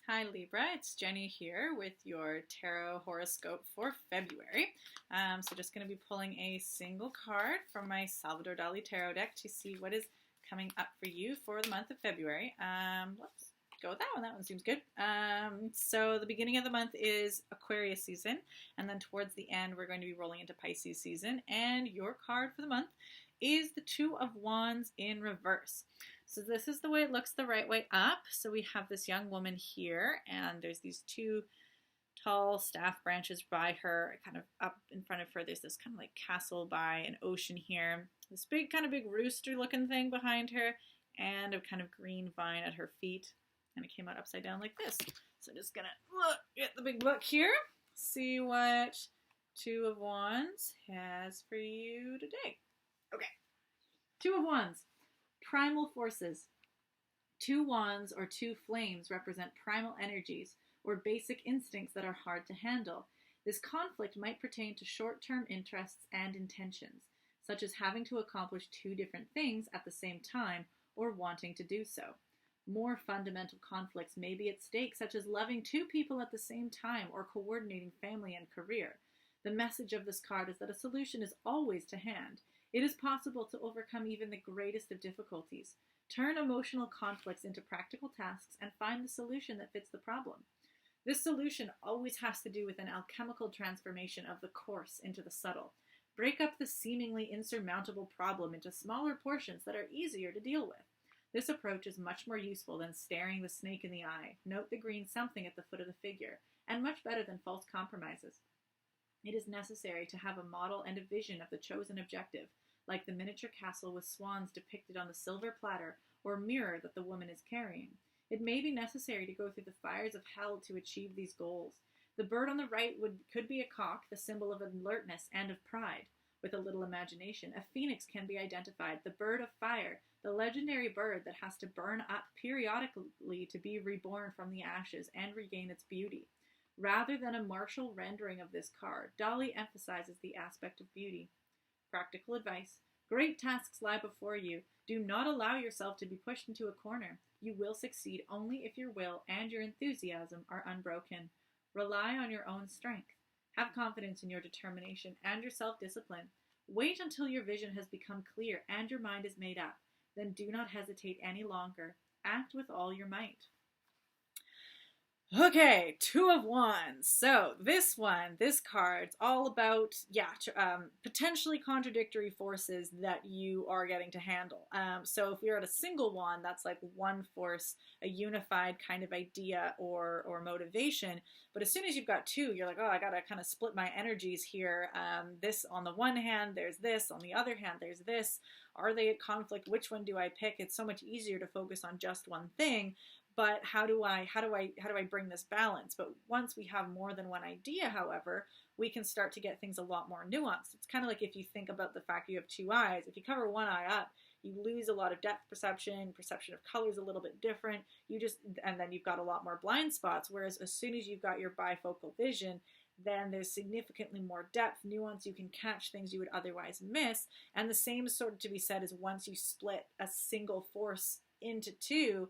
Hi Libra, it's Jenny here with your tarot horoscope for February. So just going to be pulling a single card from my Salvador Dali tarot deck to see what is coming up for you for the month of February. Let's go with that one. That one seems good. So the beginning of the month is Aquarius season, and then towards the end we're going to be rolling into Pisces season, and your card for the month is the Two of Wands in reverse. So this is the way it looks the right way up. So we have this young woman here, and there's these two tall staff branches by her, kind of up in front of her. There's this kind of like castle by an ocean here. This big rooster looking thing behind her, and a kind of green vine at her feet. And it came out upside down like this. So I'm just gonna get the big book here, see what Two of Wands has for you today. Okay, Two of Wands. Primal forces. Two wands or two flames represent primal energies or basic instincts that are hard to handle. This conflict might pertain to short-term interests and intentions, such as having to accomplish two different things at the same time or wanting to do so. More fundamental conflicts may be at stake, such as loving two people at the same time or coordinating family and career. The message of this card is that a solution is always to hand. It is possible to overcome even the greatest of difficulties. Turn emotional conflicts into practical tasks and find the solution that fits the problem. This solution always has to do with an alchemical transformation of the coarse into the subtle. Break up the seemingly insurmountable problem into smaller portions that are easier to deal with. This approach is much more useful than staring the snake in the eye. Note the green something at the foot of the figure, and much better than false compromises. It is necessary to have a model and a vision of the chosen objective, like the miniature castle with swans depicted on the silver platter or mirror that the woman is carrying. It may be necessary to go through the fires of hell to achieve these goals. The bird on the right could be a cock, the symbol of alertness and of pride. With a little imagination, a phoenix can be identified, the bird of fire, the legendary bird that has to burn up periodically to be reborn from the ashes and regain its beauty. Rather than a martial rendering of this card, Dali emphasizes the aspect of beauty. Practical advice. Great tasks lie before you. Do not allow yourself to be pushed into a corner. You will succeed only if your will and your enthusiasm are unbroken. Rely on your own strength. Have confidence in your determination and your self-discipline. Wait until your vision has become clear and your mind is made up. Then do not hesitate any longer. Act with all your might. Okay, Two of Wands. So this card's all about, potentially contradictory forces that you are getting to handle. So if you're at a single wand, that's like one force, a unified kind of idea or motivation. But as soon as you've got two, you're like, oh, I gotta kind of split my energies here. This on the one hand, there's this. On the other hand, there's this. Are they at conflict? Which one do I pick? It's so much easier to focus on just one thing. But how do I bring this balance? But once we have more than one idea, however, we can start to get things a lot more nuanced. It's kind of like if you think about the fact you have two eyes. If you cover one eye up, you lose a lot of depth perception of color is a little bit different. And then you've got a lot more blind spots. Whereas as soon as you've got your bifocal vision, then there's significantly more depth, nuance. You can catch things you would otherwise miss. And the same is sort of to be said as once you split a single force into two,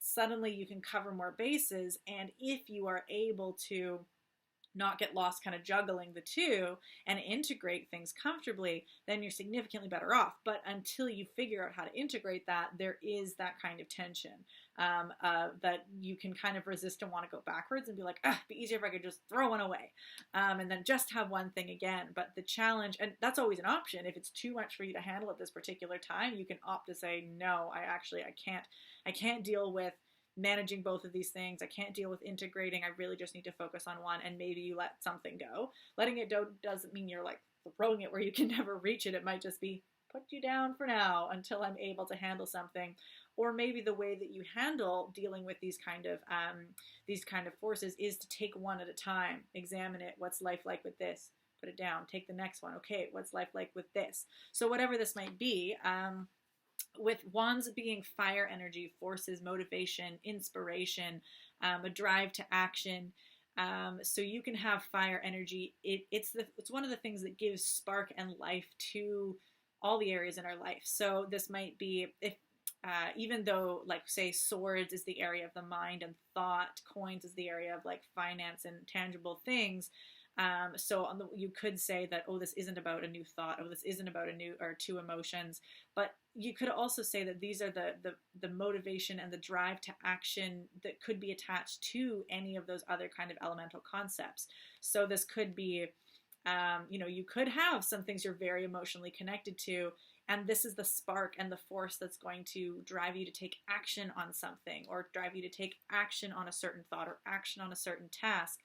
suddenly you can cover more bases, and if you are able to not get lost kind of juggling the two and integrate things comfortably, then you're significantly better off. But until you figure out how to integrate that, there is that kind of tension that you can kind of resist and want to go backwards and be like, it'd be easier if I could just throw one away and then just have one thing again. But the challenge, and that's always an option, if it's too much for you to handle at this particular time, you can opt to say, no, I can't deal with managing both of these things. I can't deal with integrating. I really just need to focus on one, and maybe you let something go. Letting it go doesn't mean you're like throwing it where you can never reach it. It might just be put you down for now until I'm able to handle something. Or maybe the way that you handle dealing with these kind of forces is to take one at a time. Examine it. What's life like with this? Put it down. Take the next one. Okay, what's life like with this? So whatever this might be, with wands being fire energy, forces, motivation, inspiration, a drive to action. So you can have fire energy. It's one of the things that gives spark and life to all the areas in our life. So this might be, if even though, like, say, swords is the area of the mind and thought, coins is the area of like finance and tangible things. So you could say that, oh, this isn't about a new thought, oh, this isn't about a new or two emotions, but you could also say that these are the motivation and the drive to action that could be attached to any of those other kind of elemental concepts. So this could be, you could have some things you're very emotionally connected to, and this is the spark and the force that's going to drive you to take action on something, or drive you to take action on a certain thought or action on a certain task,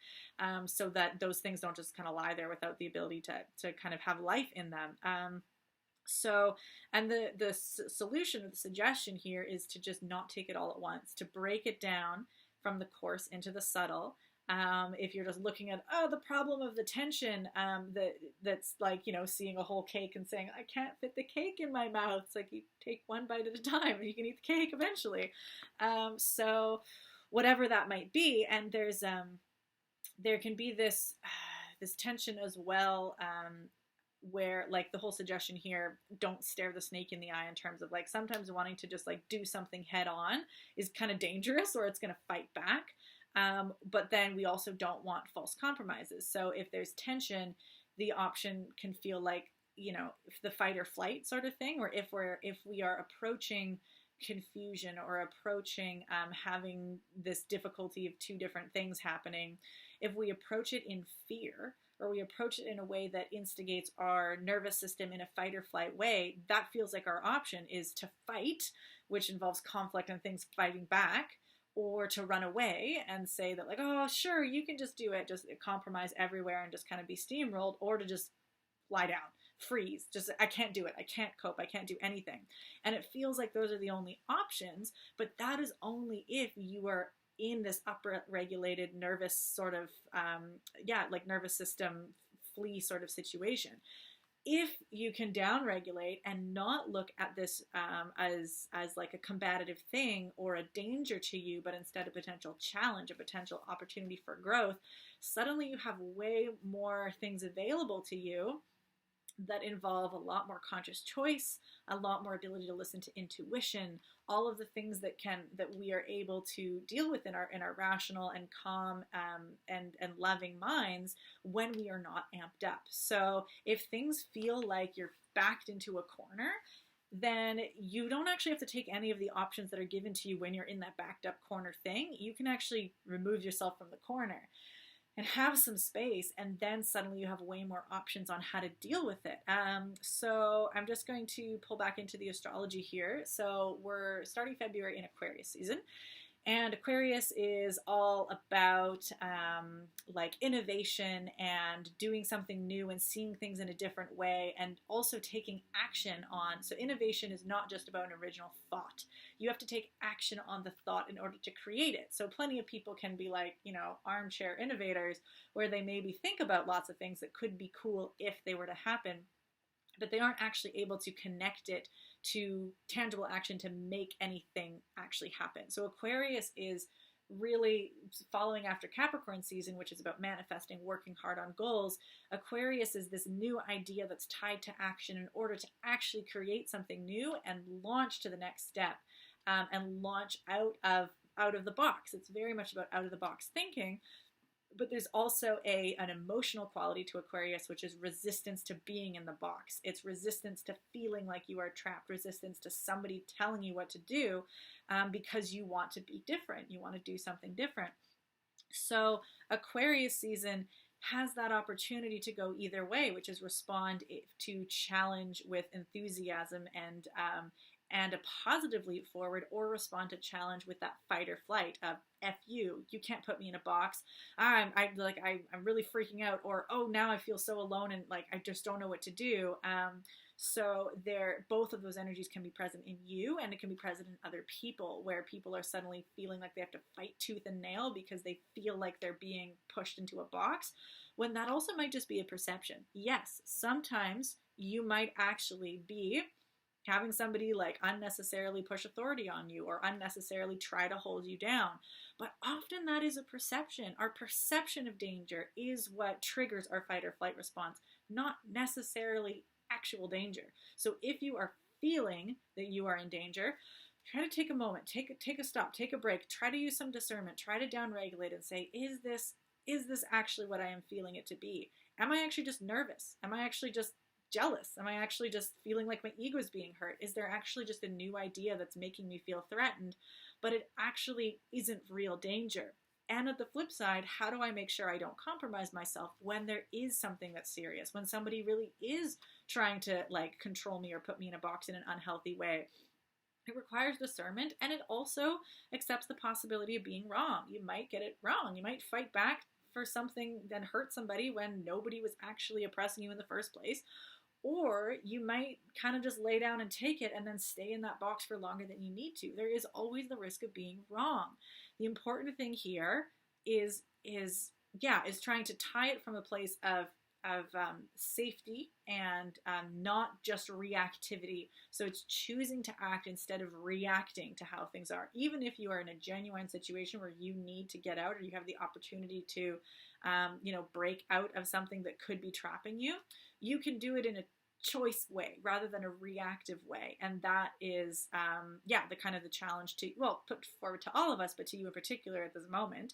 so that those things don't just kind of lie there without the ability to kind of have life in them. And the solution or the suggestion here is to just not take it all at once, to break it down from the coarse into the subtle. If you're just looking at, the problem of the tension, that's like, seeing a whole cake and saying, I can't fit the cake in my mouth. It's like, you take one bite at a time and you can eat the cake eventually. So whatever that might be. And there can be this tension as well, where, like, the whole suggestion here, don't stare the snake in the eye, in terms of like sometimes wanting to just like do something head on is kind of dangerous, or it's going to fight back. But then we also don't want false compromises. So if there's tension, the option can feel like, the fight or flight sort of thing, or if we are approaching confusion or approaching having this difficulty of two different things happening, if we approach it in fear, or we approach it in a way that instigates our nervous system in a fight or flight way, that feels like our option is to fight, which involves conflict and things fighting back, or to run away and say that, like, oh, sure, you can just do it, just compromise everywhere and just kind of be steamrolled, or to just lie down, freeze, just, I can't do it, I can't cope, I can't do anything. And it feels like those are the only options, but that is only if you are in this upregulated nervous sort of, like nervous system flee sort of situation. If you can downregulate and not look at this as like a combative thing or a danger to you, but instead a potential challenge, a potential opportunity for growth, suddenly you have way more things available to you that involve a lot more conscious choice, a lot more ability to listen to intuition, all of the things that we are able to deal with in our rational and calm and loving minds when we are not amped up. So if things feel like you're backed into a corner, then you don't actually have to take any of the options that are given to you when you're in that backed up corner thing. You can actually remove yourself from the corner and have some space, and then suddenly you have way more options on how to deal with it. So I'm just going to pull back into the astrology here. So we're starting February in Aquarius season, and Aquarius is all about like innovation and doing something new and seeing things in a different way, and also taking action on. So innovation is not just about an original thought. You have to take action on the thought in order to create it. So plenty of people can be like, armchair innovators, where they maybe think about lots of things that could be cool if they were to happen, but they aren't actually able to connect it to tangible action to make anything actually happen. So Aquarius is really following after Capricorn season, which is about manifesting, working hard on goals. Aquarius is this new idea that's tied to action in order to actually create something new and launch to the next step, and launch out of the box. It's very much about out of the box thinking. But there's also an emotional quality to Aquarius, which is resistance to being in the box. It's resistance to feeling like you are trapped, resistance to somebody telling you what to do, because you want to be different. You want to do something different. So Aquarius season has that opportunity to go either way, which is respond to challenge with enthusiasm and a positive leap forward, or respond to challenge with that fight or flight of F you can't put me in a box. I'm really freaking out, or, oh, now I feel so alone and like I just don't know what to do. So both of those energies can be present in you, and it can be present in other people, where people are suddenly feeling like they have to fight tooth and nail because they feel like they're being pushed into a box, when that also might just be a perception. Yes, sometimes you might actually be having somebody like unnecessarily push authority on you or unnecessarily try to hold you down. But often that is a perception. Our perception of danger is what triggers our fight or flight response, not necessarily actual danger. So if you are feeling that you are in danger, try to take a moment, take a stop, take a break, try to use some discernment, try to downregulate and say, is this actually what I am feeling it to be? Am I actually just nervous? Am I actually just jealous? Am I actually just feeling like my ego is being hurt? Is there actually just a new idea that's making me feel threatened, but it actually isn't real danger? And at the flip side, how do I make sure I don't compromise myself when there is something that's serious, when somebody really is trying to like control me or put me in a box in an unhealthy way? It requires discernment, and it also accepts the possibility of being wrong. You might get it wrong. You might fight back for something, then hurt somebody when nobody was actually oppressing you in the first place. Or you might kind of just lay down and take it and then stay in that box for longer than you need to. There is always the risk of being wrong. The important thing here is trying to tie it from a place of safety and not just reactivity. So it's choosing to act instead of reacting to how things are. Even if you are in a genuine situation where you need to get out, or you have the opportunity to, break out of something that could be trapping you, you can do it in a choice way rather than a reactive way. And that is, the kind of the challenge put forward to all of us, but to you in particular at this moment.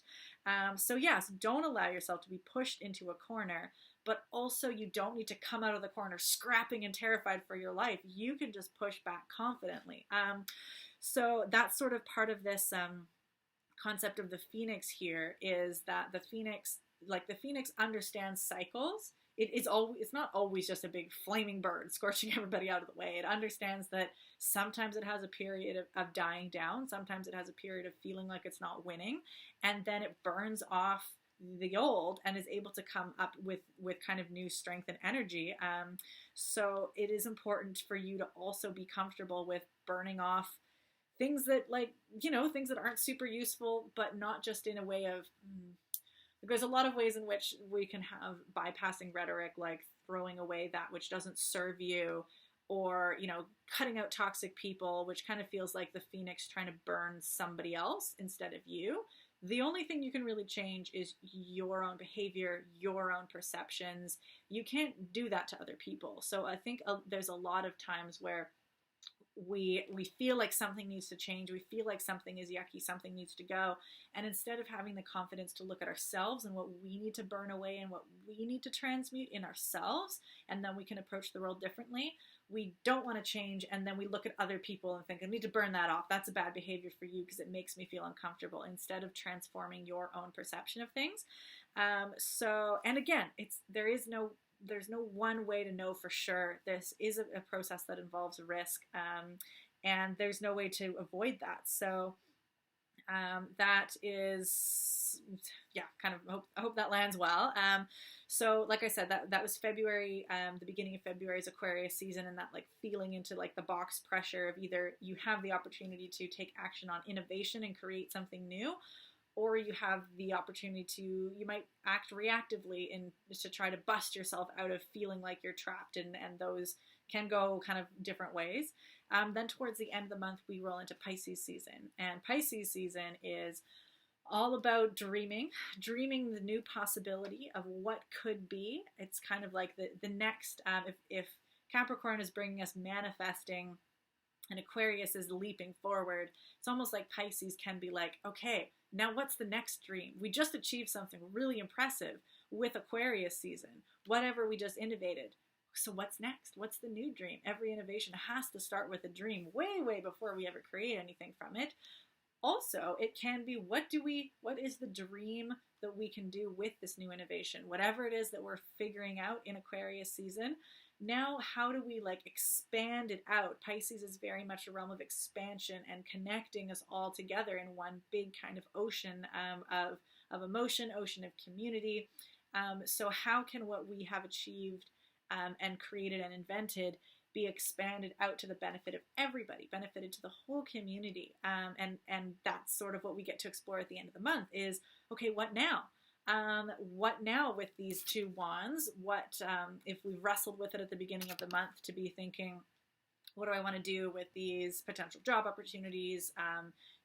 So yes, don't allow yourself to be pushed into a corner, but also you don't need to come out of the corner scrapping and terrified for your life. You can just push back confidently. So that's sort of part of this concept of the phoenix here, is that the phoenix understands cycles. It's not always just a big flaming bird scorching everybody out of the way. It understands that sometimes it has a period of dying down. Sometimes it has a period of feeling like it's not winning. And then it burns off the old and is able to come up with kind of new strength and energy. So it is important for you to also be comfortable with burning off things that things that aren't super useful, but not just in a way of... There's a lot of ways in which we can have bypassing rhetoric, like throwing away that which doesn't serve you, or, cutting out toxic people, which kind of feels like the phoenix trying to burn somebody else instead of you. The only thing you can really change is your own behavior, your own perceptions. You can't do that to other people. So I think there's a lot of times where we feel like something needs to change. We feel like something is yucky, something needs to go. And instead of having the confidence to look at ourselves and what we need to burn away and what we need to transmute in ourselves, and then we can approach the world differently, we don't want to change. And then we look at other people and think, I need to burn that off. That's a bad behavior for you because it makes me feel uncomfortable, instead of transforming your own perception of things. And again, there's no one way to know for sure. This is a process that involves risk, and there's no way to avoid that. So that is, I hope that lands well. So like I said, that was February, the beginning of February's Aquarius season, and that like feeling into like the box pressure of either you have the opportunity to take action on innovation and create something new, or you have the opportunity you might act reactively to try to bust yourself out of feeling like you're trapped, and those can go kind of different ways. Then towards the end of the month, we roll into Pisces season, and Pisces season is all about dreaming the new possibility of what could be. It's kind of like the next, if Capricorn is bringing us manifesting and Aquarius is leaping forward, it's almost like Pisces can be like, okay, now what's the next dream? We just achieved something really impressive with Aquarius season, whatever we just innovated. So what's next? What's the new dream? Every innovation has to start with a dream way, way before we ever create anything from it. Also, it can be, what is the dream that we can do with this new innovation? Whatever it is that we're figuring out in Aquarius season, now how do we like expand it out? Pisces is very much a realm of expansion and connecting us all together in one big kind of ocean of emotion, ocean of community. So how can what we have achieved and created and invented be expanded out to the benefit of everybody, benefited to the whole community? And that's sort of what we get to explore at the end of the month is, okay, what now? What now with these two wands? What if we wrestled with it at the beginning of the month to be thinking, what do I want to do with these potential job opportunities,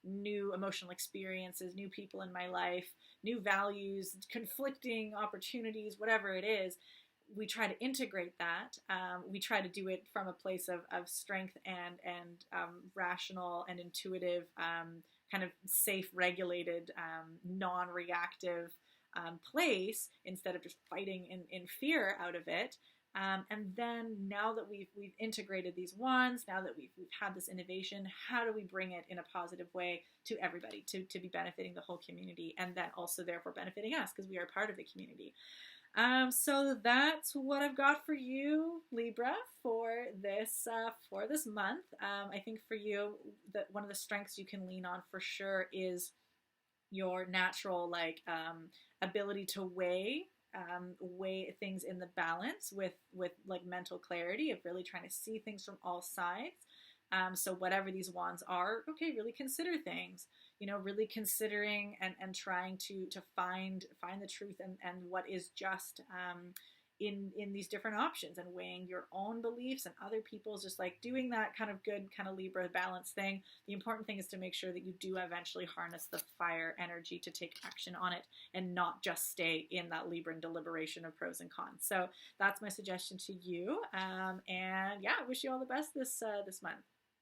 new emotional experiences, new people in my life, new values, conflicting opportunities, whatever it is? we try to integrate that. We try to do it from a place of strength and rational and intuitive, kind of safe, regulated, non-reactive place, instead of just fighting in fear out of it. And then now that we've integrated these wands, now that we've had this innovation, how do we bring it in a positive way to everybody, to be benefiting the whole community, and then also therefore benefiting us because we are part of the community. So that's what I've got for you, Libra, for this month. I think for you, that one of the strengths you can lean on for sure is your natural ability to weigh things in the balance with like mental clarity of really trying to see things from all sides. So whatever these wands are, okay, really consider things, really considering and trying to find the truth and what is just in these different options, and weighing your own beliefs and other people's, just like doing that kind of good kind of Libra balance thing. The important thing is to make sure that you do eventually harness the fire energy to take action on it, and not just stay in that Libran deliberation of pros and cons. So that's my suggestion to you. And yeah, I wish you all the best this month.